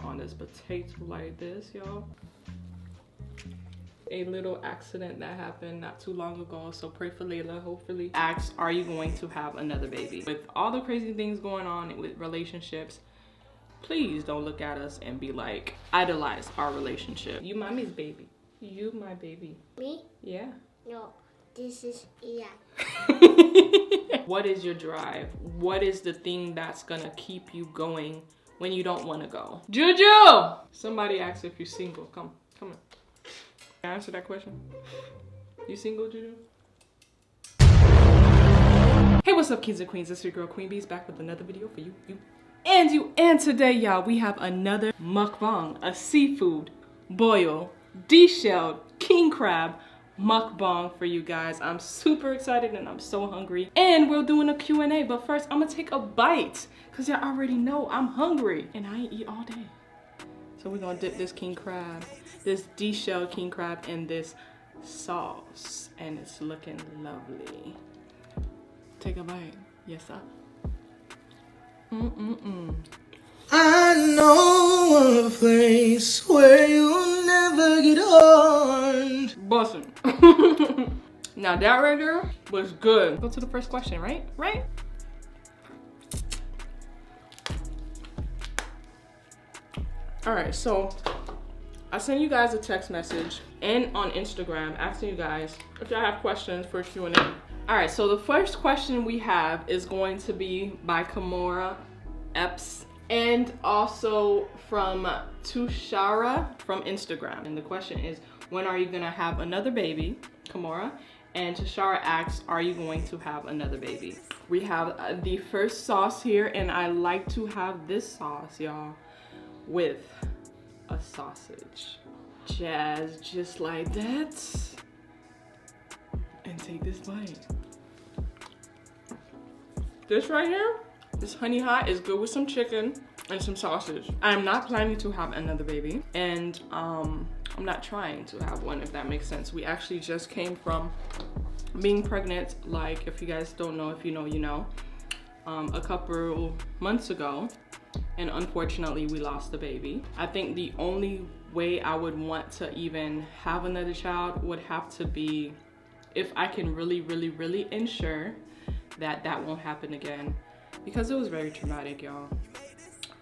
on this potato like this, y'all. A little accident that happened not too long ago, so pray for Layla. Hopefully asks, are you going to have another baby? With all the crazy things going on with relationships, please don't look at us and be like, idolize our relationship. You mommy's baby. You my baby. Me? Yeah. No, this is Ian. What is your drive? What is the thing that's gonna keep you going when you don't want to go? Juju! Somebody asked if you're single. Come on. Can I answer that question? You single, Juju? Hey, what's up, kings and queens? It's your girl Queen Beast back with another video for you. And today, y'all, we have another mukbang, a seafood boil, deshelled king crab mukbang for you guys. I'm super excited and I'm so hungry. And we're doing a Q&A, but first I'm gonna take a bite because y'all already know I'm hungry and I ain't eat all day. So we're gonna dip this king crab, this deshelled king crab in this sauce, and it's looking lovely. Take a bite. Yes, sir. I know a place where you'll never get on. Bussin'. Now that right there was good. Go to the first question, right? All right, so I sent you guys a text message and on Instagram asking you guys if y'all have questions for Q&A. All right, so the first question we have is going to be by Kimora Epps and also from Tushara from Instagram. And the question is, when are you gonna have another baby, Kimora? And Tushara asks, are you going to have another baby? We have the first sauce here, and I like to have this sauce, y'all, with a sausage. Jazz, just like that. And take this bite. This right here, this honey hot is good with some chicken and some sausage. I'm not planning to have another baby, and I'm not trying to have one, if that makes sense. We actually just came from being pregnant, like, if you guys don't know, if you know, you know, a couple months ago, and unfortunately we lost the baby. I think the only way I would want to even have another child would have to be if I can really ensure that that won't happen again, because it was very traumatic, y'all.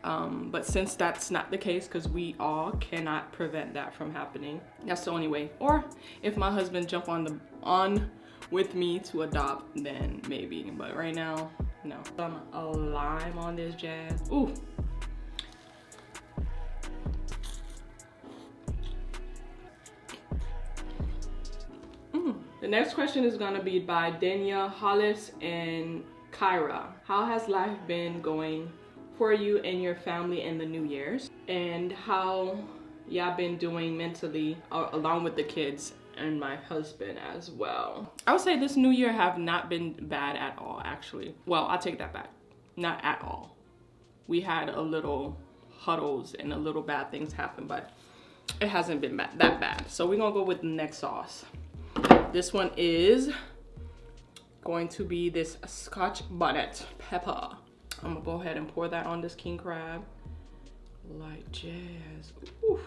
But since that's not the case, because we all cannot prevent that from happening, that's the only way. Or if my husband jump on with me to adopt, then maybe. But right now, no. Some lime on this jazz. Ooh. The next question is gonna be by Denya, Hollis, and Kyra. How has life been going for you and your family in the New Year's? And how y'all been doing mentally along with the kids and my husband as well? I would say this New Year have not been bad at all, actually. Well, I'll take that back. Not at all. We had a little huddles and a little bad things happen, but it hasn't been that bad. So we're gonna go with the next sauce. This one is going to be this Scotch bonnet pepper. I'm gonna go ahead and pour that on this king crab like jazz. Ooh.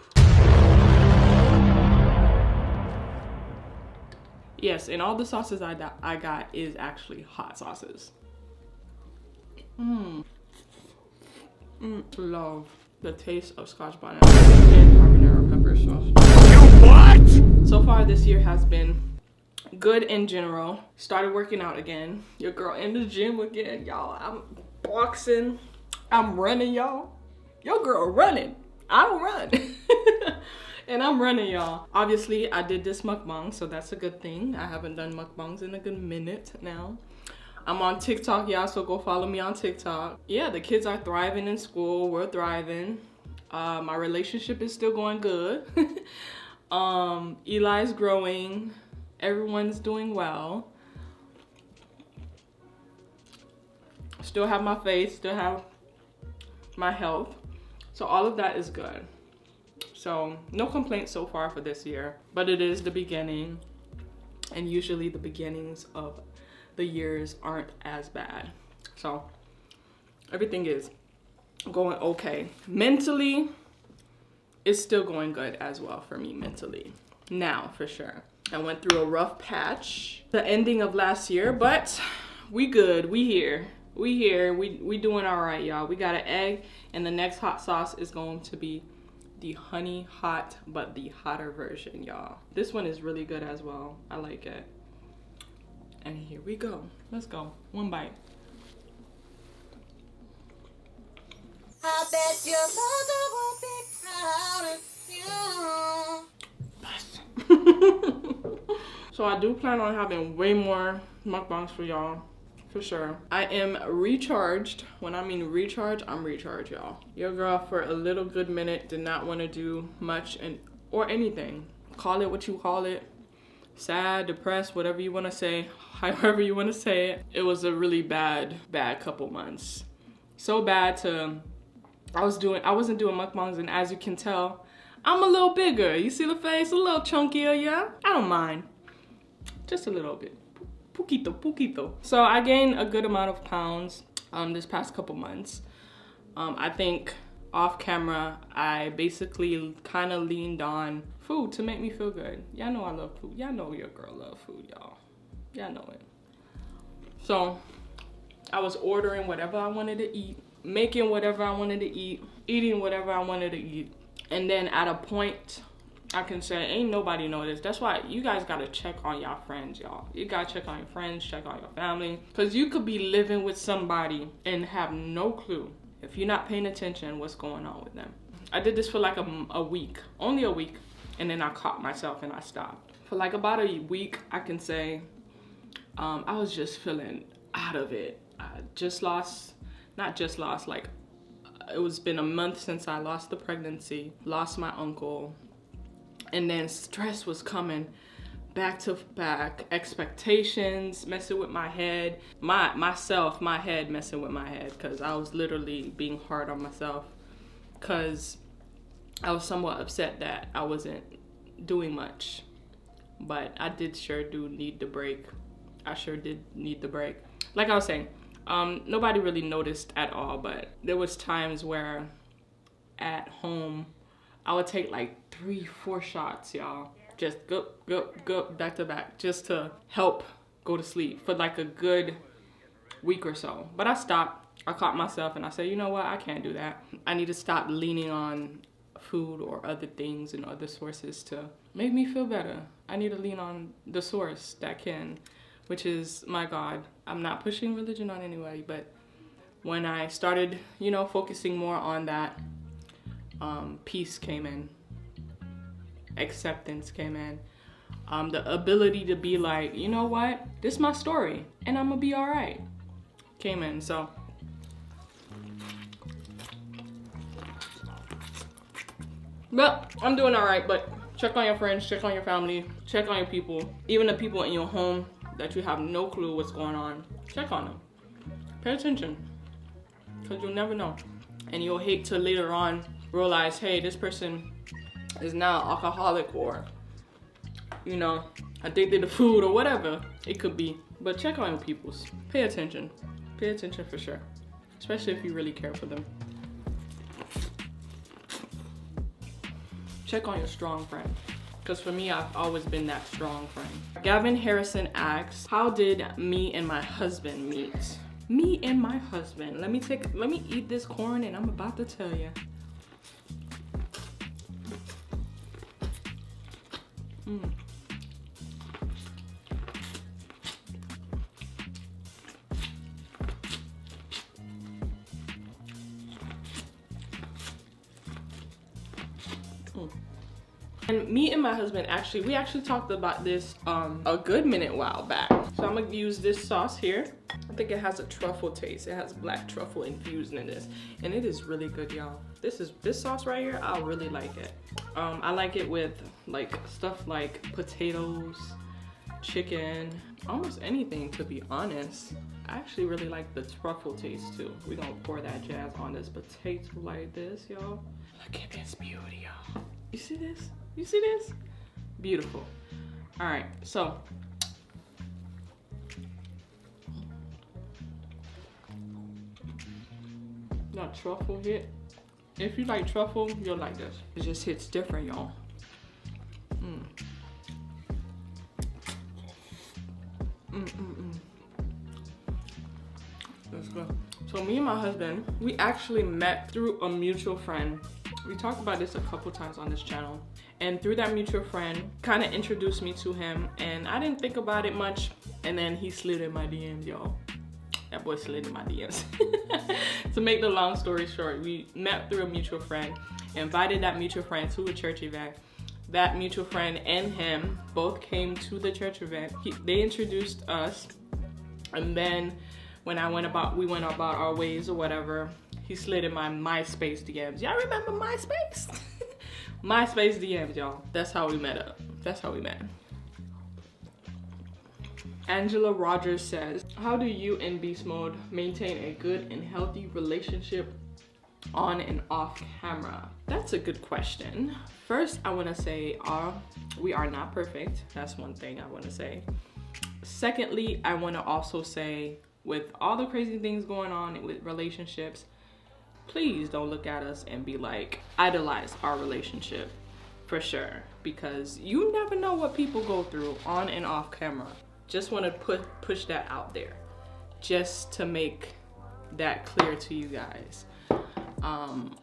Yes, and all the sauces I got is actually hot sauces. Love the taste of Scotch bonnet and carbonara pepper sauce. What? So far this year has been good in general. Started working out again. Your girl in the gym again, y'all. I'm boxing. I'm running, y'all. Your girl running. I don't run. And I'm running, y'all. Obviously, I did this mukbang, so that's a good thing. I haven't done mukbangs in a good minute now. I'm on TikTok, y'all, so go follow me on TikTok. Yeah, the kids are thriving in school. We're thriving. My relationship is still going good. Eli's growing. Everyone's doing well. Still have my faith, still have my health. So all of that is good. So no complaints so far for this year, but it is the beginning. And usually the beginnings of the years aren't as bad. So everything is going okay. Mentally, it's still going good as well for me mentally now, for sure. I went through a rough patch the ending of last year, but we good. We here. We doing all right, y'all. We got an egg, and the next hot sauce is going to be the honey hot, but the hotter version, y'all. This one is really good as well. I like it. And here we go. Let's go. One bite. I bet your mother will be proud of you. So I do plan on having way more mukbangs for y'all, for sure. I am recharged. When I mean recharge, I'm recharged, y'all. Your girl for a little good minute did not want to do much or anything. Call it what you call it. Sad, depressed, whatever you want to say, however you want to say it. It was a really bad couple months. So bad I wasn't doing mukbangs, and as you can tell, I'm a little bigger. You see the face? A little chunkier, yeah? I don't mind. Just a little bit. Poquito. So I gained a good amount of pounds this past couple months. I think off camera, I basically kind of leaned on food to make me feel good. Y'all know I love food. Y'all know your girl love food, y'all. Y'all know it. So I was ordering whatever I wanted to eat, making whatever I wanted to eat, eating whatever I wanted to eat. And then at a point, I can say, ain't nobody know this. That's why you guys gotta check on y'all friends, y'all. You gotta check on your friends, check on your family. Because you could be living with somebody and have no clue, if you're not paying attention, what's going on with them. I did this for like a week, only a week. And then I caught myself and I stopped. For like about a week, I can say, I was just feeling out of it. I just lost, like it was been a month since I lost the pregnancy, lost my uncle. And then stress was coming back to back, expectations messing with my head, my head messing with my head, because I was literally being hard on myself because I was somewhat upset that I wasn't doing much. But I sure do need the break. I sure did need the break. Like I was saying, nobody really noticed at all, but there was times where at home I would take like 3-4 shots, y'all. Just go back to back, just to help go to sleep for like a good week or so. But I stopped. I caught myself and I said, you know what? I can't do that. I need to stop leaning on food or other things and other sources to make me feel better. I need to lean on the source that can, which is my God. I'm not pushing religion on anybody, but when I started, focusing more on that, peace came in, acceptance came in, the ability to be like, you know what, this is my story and I'm gonna be all right, came in. So but I'm doing all right. But check on your friends, check on your family, check on your people, even the people in your home that you have no clue what's going on. Check on them, pay attention, because you'll never know. And you'll hate to later on realize, hey, this person is now alcoholic or, addicted to food or whatever it could be. But check on your peoples. Pay attention. Pay attention for sure. Especially if you really care for them. Check on your strong friend. Because for me, I've always been that strong friend. Gavin Harrison asks, how did me and my husband meet? Me and my husband. Let me eat this corn and I'm about to tell you. And me and my husband we actually talked about this a good minute while back. So I'm gonna use this sauce here. I think it has a truffle taste. It has black truffle infused in this, and it is really good, y'all. This sauce right here, I really like it. I like it with like stuff like potatoes, chicken, almost anything, to be honest. I actually really like the truffle taste too. We're gonna pour that jazz on this potato like this, y'all. Look at this beauty, y'all. You see this? You see this? Beautiful. All right, so that truffle hit. If you like truffle, you'll like this. It just hits different, y'all. Let's go. So me and my husband, we actually met through a mutual friend. We talked about this a couple times on this channel. And through that mutual friend, kind of introduced me to him. And I didn't think about it much. And then he slid in my DMs, y'all. That boy slid in my DMs. To make the long story short, we met through a mutual friend, invited that mutual friend to a church event. That mutual friend and him both came to the church event. They introduced us, and then when we went about our ways or whatever, he slid in my MySpace DMs. Y'all remember MySpace? MySpace DMs, y'all. That's how we met up. That's how we met. Angela Rogers says, how do you in beast mode maintain a good and healthy relationship on and off camera? That's a good question. First, I want to say we are not perfect. That's one thing I want to say. Secondly, I want to also say, with all the crazy things going on with relationships, please don't look at us and be like, idolize our relationship, for sure, because you never know what people go through on and off camera. Just want to push that out there, just to make that clear to you guys.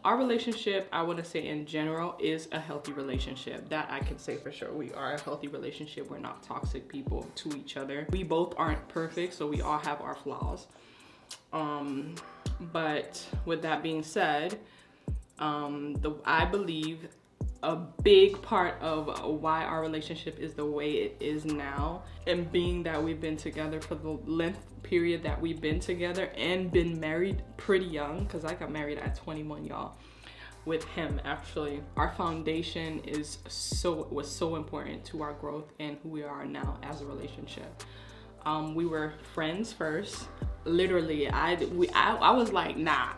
Our relationship, I want to say in general, is a healthy relationship. That I can say for sure. We are a healthy relationship. We're not toxic people to each other. We both aren't perfect, so we all have our flaws. But with that being said, I believe a big part of why our relationship is the way it is now, and being that we've been together for the length period that we've been together and been married pretty young, because I got married at 21, y'all, with him. Actually, our foundation was so important to our growth and who we are now as a relationship. We were friends first. Literally, I was like, nah,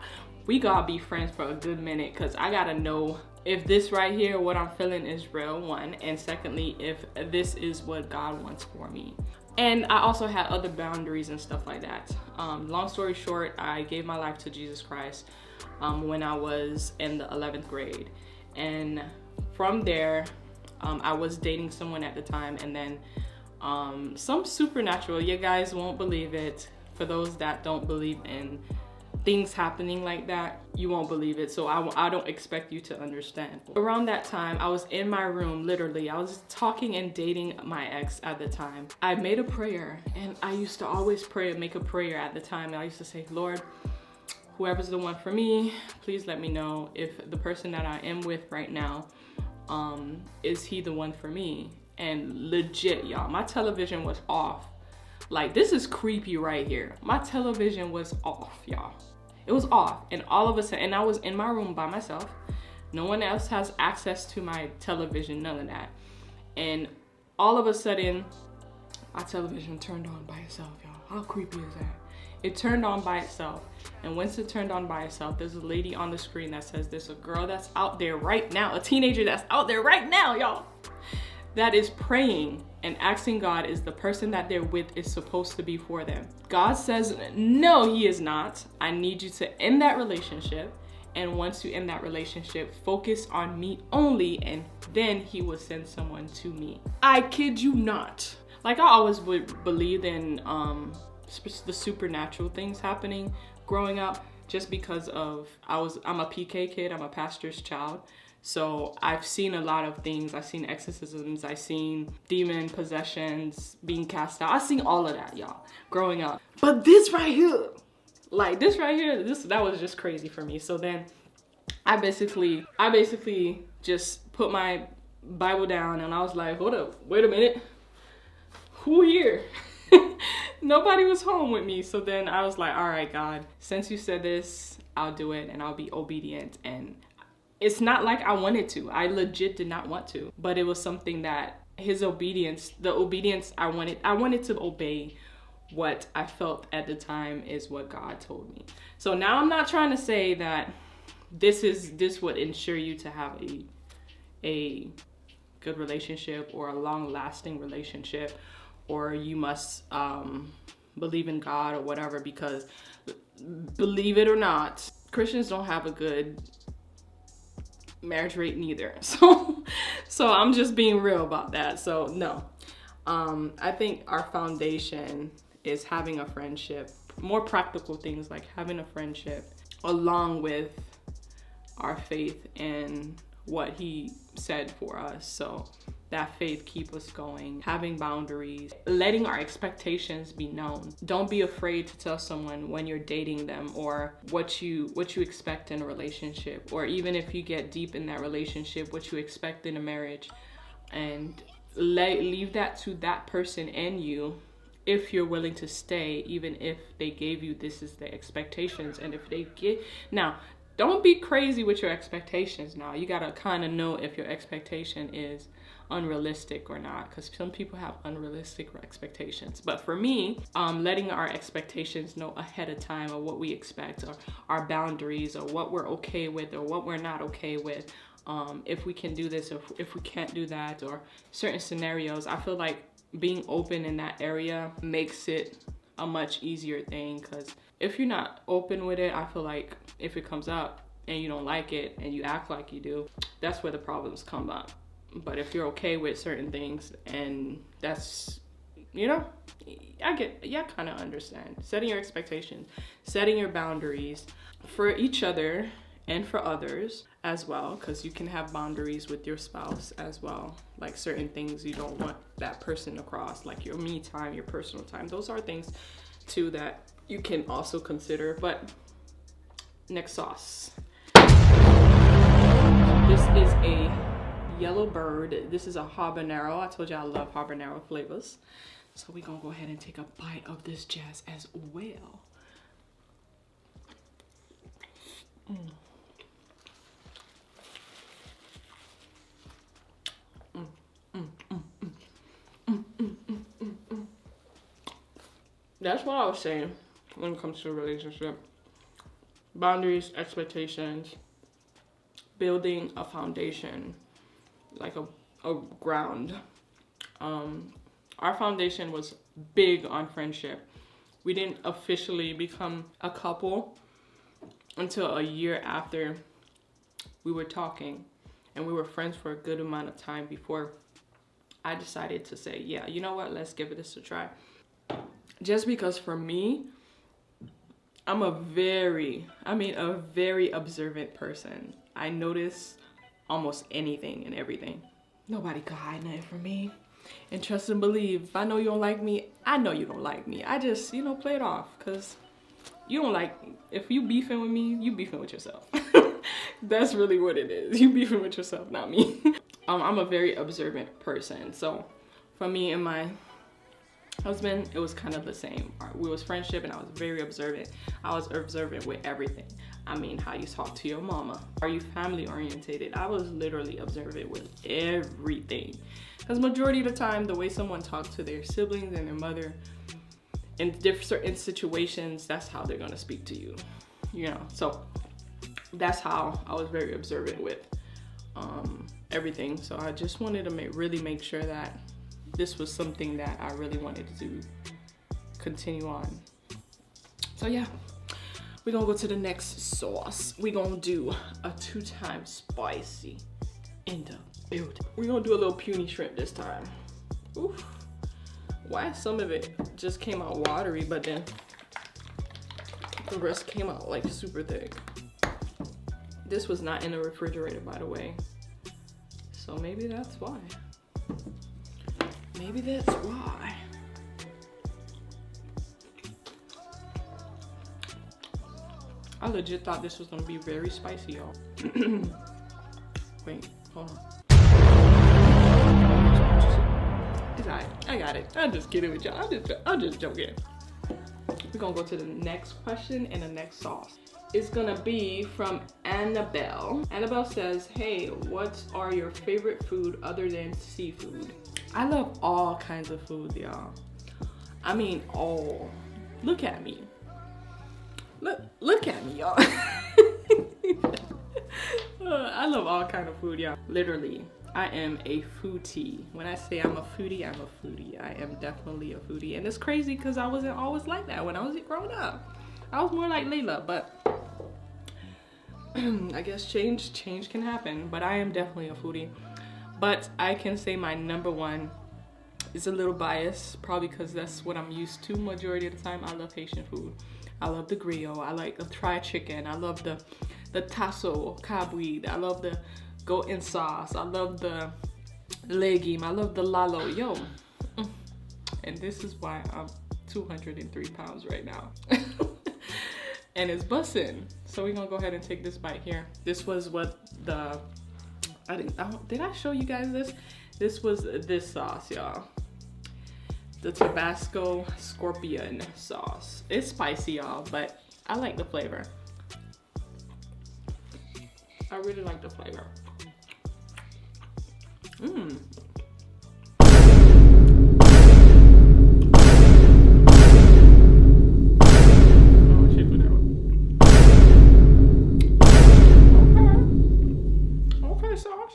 we gotta be friends for a good minute, because I gotta know if this right here, what I'm feeling is real, one, and secondly, if this is what God wants for me. And I also had other boundaries and stuff like that. Long story short, I gave my life to Jesus Christ when I was in the 11th grade. And from there, I was dating someone at the time, and then some supernatural, you guys won't believe it. For those that don't believe in things happening like that, you won't believe it, so I don't expect you to understand. Around that time, I was in my room, literally. I was talking and dating my ex at the time. I made a prayer, and I used to always pray and make a prayer at the time. I used to say, Lord, whoever's the one for me, please let me know if the person that I am with right now, is he the one for me? And legit, y'all, my television was off. Like, this is creepy right here. My television was off, y'all. It was off, and all of a sudden, and I was in my room by myself. No one else has access to my television, none of that. And all of a sudden, my television turned on by itself, y'all. How creepy is that? It turned on by itself. And once it turned on by itself, there's a lady on the screen that says there's a girl that's out there right now, a teenager that's out there right now, y'all, that is praying and asking God, is the person that they're with is supposed to be for them. God says, no, he is not. I need you to end that relationship. And once you end that relationship, focus on me only, and then he will send someone to me. I kid you not. Like, I always believed in the supernatural things happening growing up, just because of, I'm a PK kid, I'm a pastor's child. So I've seen a lot of things. I've seen exorcisms, I've seen demon possessions being cast out. I've seen all of that, y'all, growing up. But this right here, like this right here, that was just crazy for me. So then I basically just put my Bible down, and I was like, hold up, wait a minute. Who here? Nobody was home with me. So then I was like, all right, God, since you said this, I'll do it, and I'll be obedient. And it's not like I wanted to. I legit did not want to. But it was something that his obedience, the obedience I wanted to obey what I felt at the time is what God told me. So now I'm not trying to say that this would ensure you to have a good relationship or a long-lasting relationship, or you must believe in God or whatever, because believe it or not, Christians don't have a good marriage rate neither. So I'm just being real about that. So no, I think our foundation is having a friendship, more practical things like having a friendship along with our faith in what he said for us. So that faith keep us going, having boundaries, letting our expectations be known. Don't be afraid to tell someone when you're dating them or what you expect in a relationship, or even if you get deep in that relationship, what you expect in a marriage, and leave that to that person and you, if you're willing to stay, even if they gave you this is the expectations. And if they get, now don't be crazy with your expectations. Now you gotta kind of know if your expectation is unrealistic or not, because some people have unrealistic expectations. But for me, letting our expectations know ahead of time of what we expect, or our boundaries, or what we're okay with or what we're not okay with, if we can do this or if we can't do that, or certain scenarios. I feel like being open in that area makes it a much easier thing, because if you're not open with it, I feel like if it comes up and you don't like it and you act like you do, that's where the problems come up. But if you're okay with certain things, and that's, you know, I kind of understand. Setting your expectations, setting your boundaries for each other and for others as well, because you can have boundaries with your spouse as well. Like certain things you don't want that person to cross, like your me time, your personal time. Those are things too that you can also consider. But next sauce. This is a yellow bird. This is a habanero. I told you I love habanero flavors. So we're gonna go ahead and take a bite of this jazz as well. That's what I was saying when it comes to a relationship. Boundaries, expectations, building a foundation, like a ground. Our foundation was big on friendship. We didn't officially become a couple until a year after we were talking, and we were friends for a good amount of time before I decided to say, yeah, you know what, let's give this a try. Just because for me, I'm a very observant person. I notice almost anything and everything. Nobody can hide nothing from me. And trust and believe, if I know you don't like me, I know you don't like me. I just, play it off, because you don't like, if you beefing with me, you beefing with yourself. That's really what it is. You beefing with yourself, not me. I'm a very observant person. So for me and my husband, it was kind of the same. We was friendship, and I was very observant. I was observant with everything. I mean, how you talk to your mama. Are you family orientated? I was literally observant with everything. Because majority of the time, the way someone talks to their siblings and their mother in certain situations, that's how they're gonna speak to you. So that's how I was very observant with everything. So I just wanted to really make sure that this was something that I really wanted to continue on. So yeah, we're gonna go to the next sauce. We're gonna do a 2-time spicy in the building. We're gonna do a little puny shrimp this time. Oof. Why some of it just came out watery, but then the rest came out like super thick. This was not in the refrigerator, by the way. So maybe that's why. Maybe that's why. I legit thought this was gonna be very spicy, y'all. Wait, hold on. It's alright, I got it. I'm just kidding with y'all. I'm just joking. We're gonna go to the next question and the next sauce. It's gonna be from Annabelle. Annabelle says, hey, what are your favorite food other than seafood? I love all kinds of food, y'all. I mean, all. Look at me. Look at me, y'all. I love all kinds of food, y'all. Literally, I am a foodie. When I say I'm a foodie, I'm a foodie. I am definitely a foodie. And it's crazy because I wasn't always like that when I was growing up. I was more like Layla, but I guess change can happen, but I am definitely a foodie. But I can say my number one is a little biased, probably because that's what I'm used to majority of the time. I love Haitian food. I love the griot. I like the fried chicken. I love the tasso, cabouide. I love the goat and sauce. I love the legume. I love the lalo. Yo. And this is why I'm 203 pounds right now. And it's bussin'. So we're gonna go ahead and take this bite here. This was what did I show you guys this? This was this sauce, y'all. The Tabasco Scorpion sauce. It's spicy, y'all, but I like the flavor. I really like the flavor. Mmm.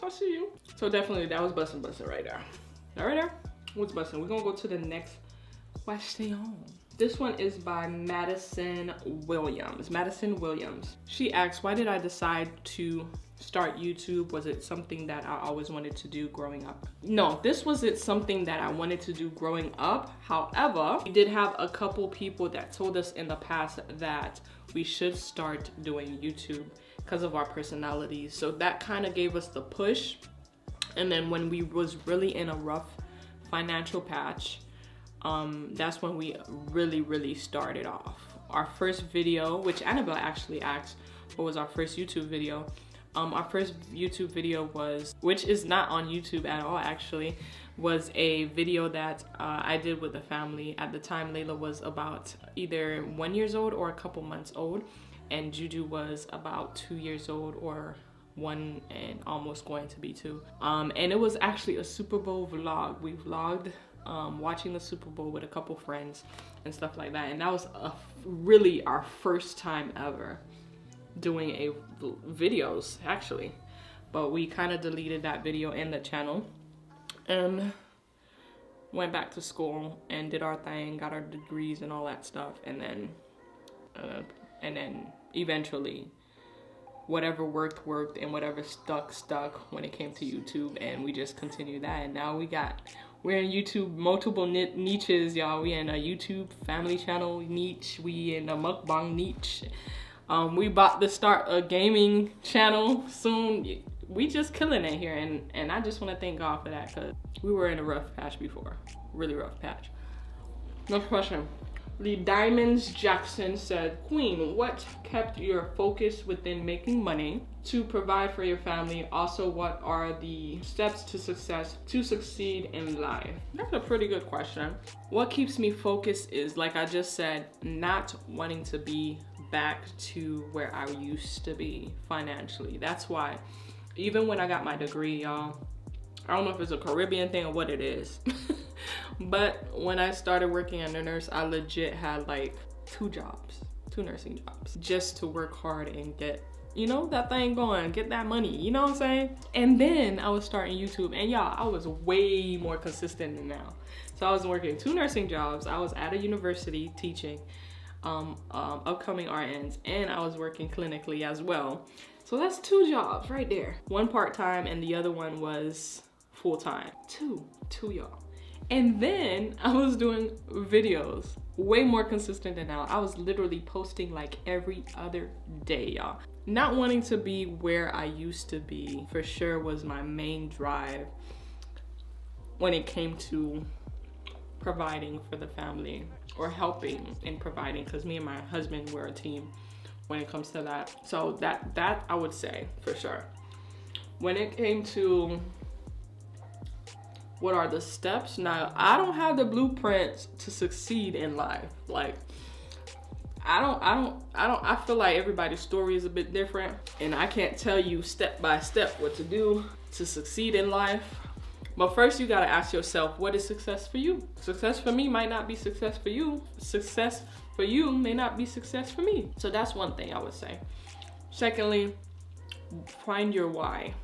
I see you. So definitely that was bussin' right there. That right there was bussin'. We're gonna go to the next question. This one is by Madison Williams. Madison Williams. She asks, why did I decide to start YouTube? Was it something that I always wanted to do growing up? No, this wasn't something that I wanted to do growing up. However, we did have a couple people that told us in the past that we should start doing YouTube because of our personalities. So that kind of gave us the push. And then when we was really in a rough financial patch, that's when we really started off. Our first video, which Annabelle actually asked what was our first YouTube video. Our first YouTube video was, which is not on YouTube at all actually, was a video that I did with the family. At the time, Layla was about either 1 year old or a couple months old, and Juju was about 2 years old, or 1 and almost going to be 2. And it was actually a Super Bowl vlog. We vlogged watching the Super Bowl with a couple friends and stuff like that. And that was really our first time ever doing videos actually. But we kind of deleted that video and the channel and went back to school and did our thing, got our degrees and all that stuff. And then eventually whatever worked and whatever stuck when it came to YouTube, and we just continued that. And now we're in YouTube multiple niches, y'all. We in a YouTube family channel niche, we in a mukbang niche. We about to start a gaming channel soon. We just killing it here, and I just want to thank God for that, because we were in a rough patch before, really rough patch. Next question. Lee Diamonds Jackson said, Queen, what kept your focus within making money to provide for your family? Also, what are the steps to succeed in life? That's a pretty good question. What keeps me focused is, like I just said, not wanting to be back to where I used to be financially. That's why, even when I got my degree, y'all, I don't know if it's a Caribbean thing or what it is, but when I started working as a nurse, I legit had like 2 nursing jobs, just to work hard and get, you know, that thing going, get that money, you know what I'm saying? And then I was starting YouTube, and y'all, I was way more consistent than now. So I was working 2 nursing jobs, I was at a university teaching upcoming RNs, and I was working clinically as well. So that's 2 jobs right there. 1 part-time and the other one was full-time. Two y'all. And then I was doing videos, way more consistent than now. I was literally posting like every other day, y'all. Not wanting to be where I used to be for sure was my main drive when it came to providing for the family, or helping in providing, because me and my husband were a team when it comes to that. So that I would say for sure. When it came to what are the steps, now I don't have the blueprints to succeed in life. Like I feel like everybody's story is a bit different, and I can't tell you step by step what to do to succeed in life. But first you gotta ask yourself, what is success for you? Success for me might not be success for you. Success for you may not be success for me. So that's one thing I would say. Secondly, find your why.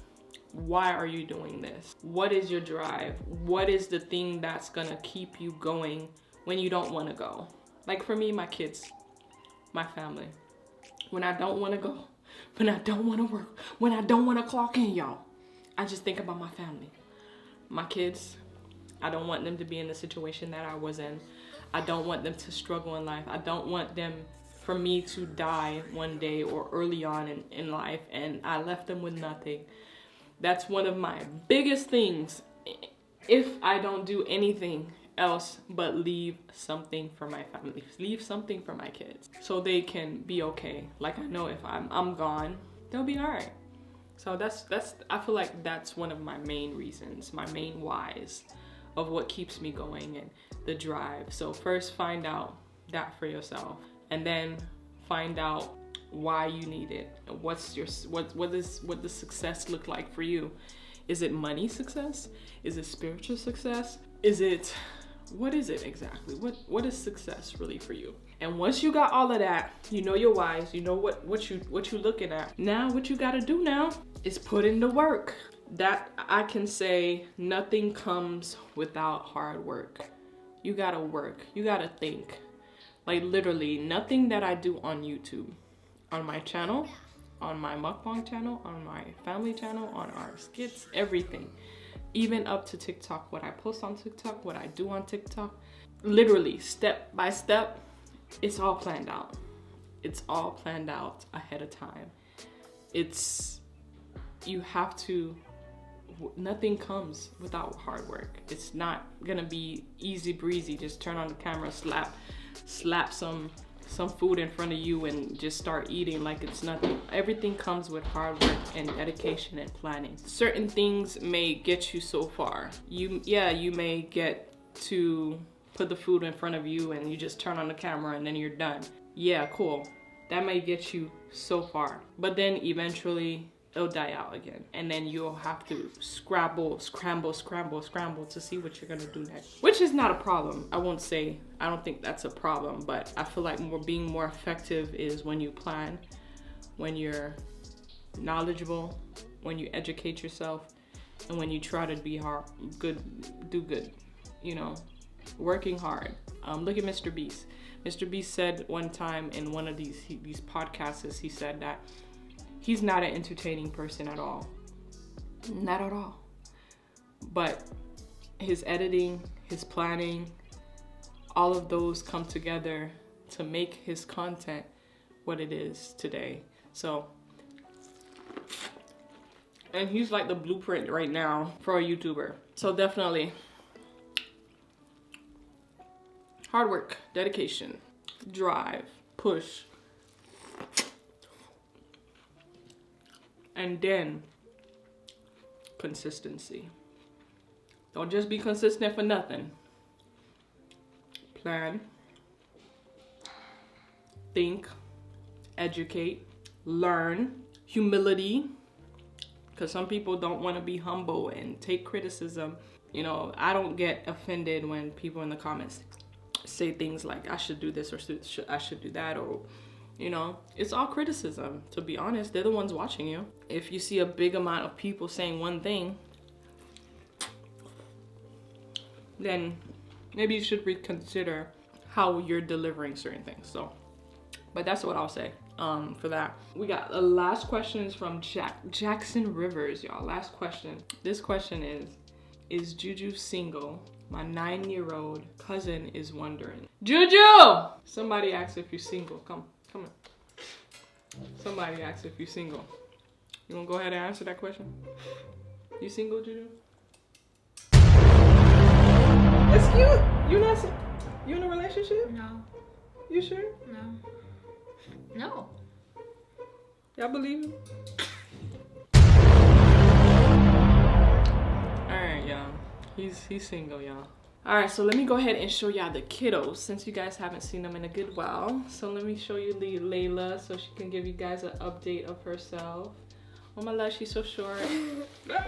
Why are you doing this? What is your drive? What is the thing that's gonna keep you going when you don't wanna go? Like for me, my kids, my family. When I don't wanna go, when I don't want to work, when I don't want to clock in, y'all. I just think about my family, my kids. I don't want them to be in the situation that I was in. I don't want them to struggle in life. I don't want them, for me to die one day or early on in life and I left them with nothing. That's one of my biggest things. If I don't do anything else but leave something for my family, leave something for my kids so they can be okay. Like I know if I'm gone, they'll be all right. So that's I feel like that's one of my main reasons, my main whys of what keeps me going and the drive. So first find out that for yourself, and then find out why you need it. What does success look like for you? Is it money success? Is it spiritual success? What is it exactly? What is success really for you? And once you got all of that, you know your whys, you know what you looking at. Now what you gotta do now is put in the work. That I can say, nothing comes without hard work. You gotta work, you gotta think. Like literally nothing that I do on YouTube, on my channel, on my mukbang channel, on my family channel, on our skits, everything. Even up to TikTok, what I post on TikTok, what I do on TikTok, literally step by step, it's all planned out. It's all planned out ahead of time. You have to, nothing comes without hard work. It's not gonna be easy breezy, just turn on the camera, slap some food in front of you and just start eating like it's nothing. Everything comes with hard work and dedication and planning. Certain things may get you so far. You may get to put the food in front of you and you just turn on the camera and then you're done. Yeah, cool. That may get you so far. But then eventually it'll die out again. And then you'll have to scramble to see what you're gonna do next. Which is not a problem. I don't think that's a problem, but I feel like being more effective is when you plan, when you're knowledgeable, when you educate yourself, and when you try to be do good, you know, working hard. Look at Mr. Beast. Mr. Beast said one time in one of these podcasts, he said that he's not an entertaining person at all. Not at all. But his editing, his planning, all of those come together to make his content what it is today. So, and he's like the blueprint right now for a YouTuber. So definitely, hard work, dedication, drive, push, and then consistency. Don't just be consistent for nothing. Plan, think, educate, learn, humility, because some people don't want to be humble and take criticism. You know, I don't get offended when people in the comments say things like I should do this or I should do that, or you know, it's all criticism. To be honest, they're the ones watching you. If you see a big amount of people saying one thing, then maybe you should reconsider how you're delivering certain things. So, but that's what I'll say for that. We got the last question is from Jackson Rivers, y'all. Last question. This question is Juju single? My 9-year-old cousin is wondering. Juju! Somebody asked if you're single. Come on. Somebody asked if you're single. You wanna go ahead and answer that question? You single, Juju? It's cute. You in a relationship? No. You sure? No. Y'all believe him? Alright, y'all. He's single, y'all. Alright, so let me go ahead and show y'all the kiddos since you guys haven't seen them in a good while. So let me show you Layla so she can give you guys an update of herself. Oh my love, she's so short.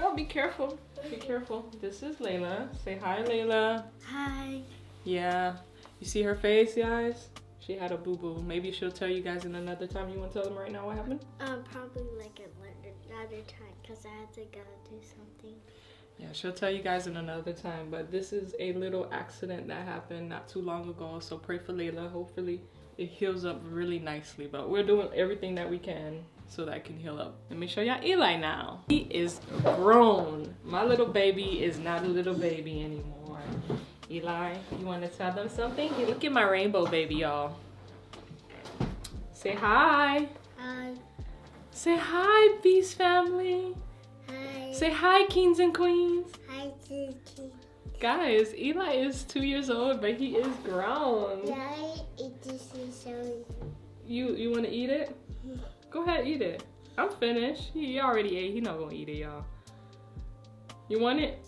Oh, be careful. Be careful. This is Layla. Say hi, Layla. Hi. Yeah. You see her face, guys? She had a boo-boo. Maybe she'll tell you guys in another time. You want to tell them right now what happened? Probably like another time because I had to go do something. Yeah, she'll tell you guys in another time. But this is a little accident that happened not too long ago. So pray for Layla. Hopefully it heals up really nicely. But we're doing everything that we can so that I can heal up. Let me show y'all Eli now. He is grown. My little baby is not a little baby anymore. Eli, you want to tell them something? Hey, look at my rainbow baby, y'all. Say hi. Hi. Say hi, Beast family. Hi. Say hi, kings and queens. Hi, Kiki. Guys, Eli is 2 years old, but he is grown. Yeah, it is so. You want to eat it? Go ahead, eat it. I'm finished. He already ate. He not gonna eat it, y'all. You want it?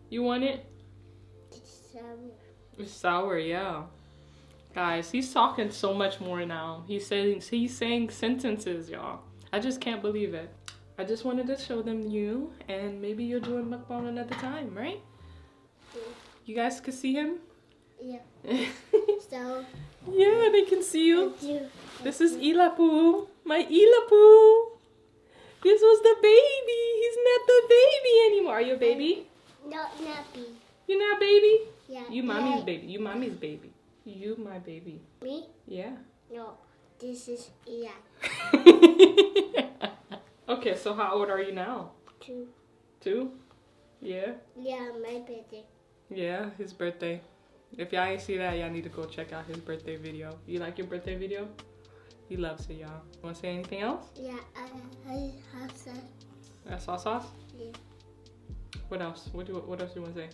You want it? It's sour. It's sour, yeah. Guys, he's talking so much more now. He's saying sentences, y'all. I just can't believe it. I just wanted to show them you, and maybe you'll do a mukbang another time, right? Yeah. You guys can see him? Yeah. So. Yeah, they can see you. You. This is Ilapu, my Ilapu. This was the baby. He's not the baby anymore. Are you a baby? Not nappy. You're not a baby? Yeah. You mommy's baby. You mommy's baby. You my baby. Me? Yeah. No. This is yeah. Okay, so how old are you now? 2. 2? Yeah. Yeah, my birthday. Yeah, his birthday. If y'all ain't see that, y'all need to go check out his birthday video. You like your birthday video? He loves it, y'all. Want to say anything else? Yeah, I have some. That's sauce? Yeah. What else? What else you want to say?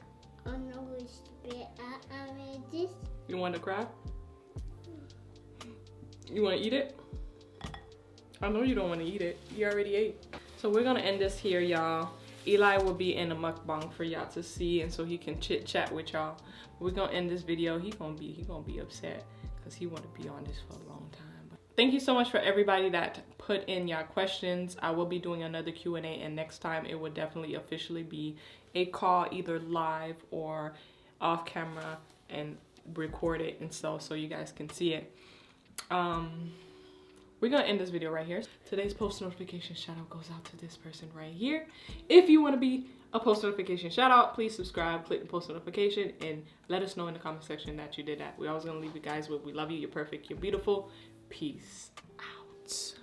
Oh no, which bit I made this. You want to cry? You want to eat it? I know you don't want to eat it. You already ate. So we're going to end this here, y'all. Eli will be in a mukbang for y'all to see, and so he can chit chat with y'all. We're going to end this video. He gonna be upset because he want to be on this for a long time. But thank you so much for everybody that put in y'all questions. I will be doing another Q&A, and next time it will definitely officially be a call, either live or off camera, and record it and so you guys can see it. We're gonna end this video right here. Today's post notification shout out goes out to this person right here. If you want to be a post notification shout out, please subscribe, click the post notification, and let us know in the comment section that you did that. We're always gonna leave you guys with we love you, you're perfect, you're beautiful. Peace out.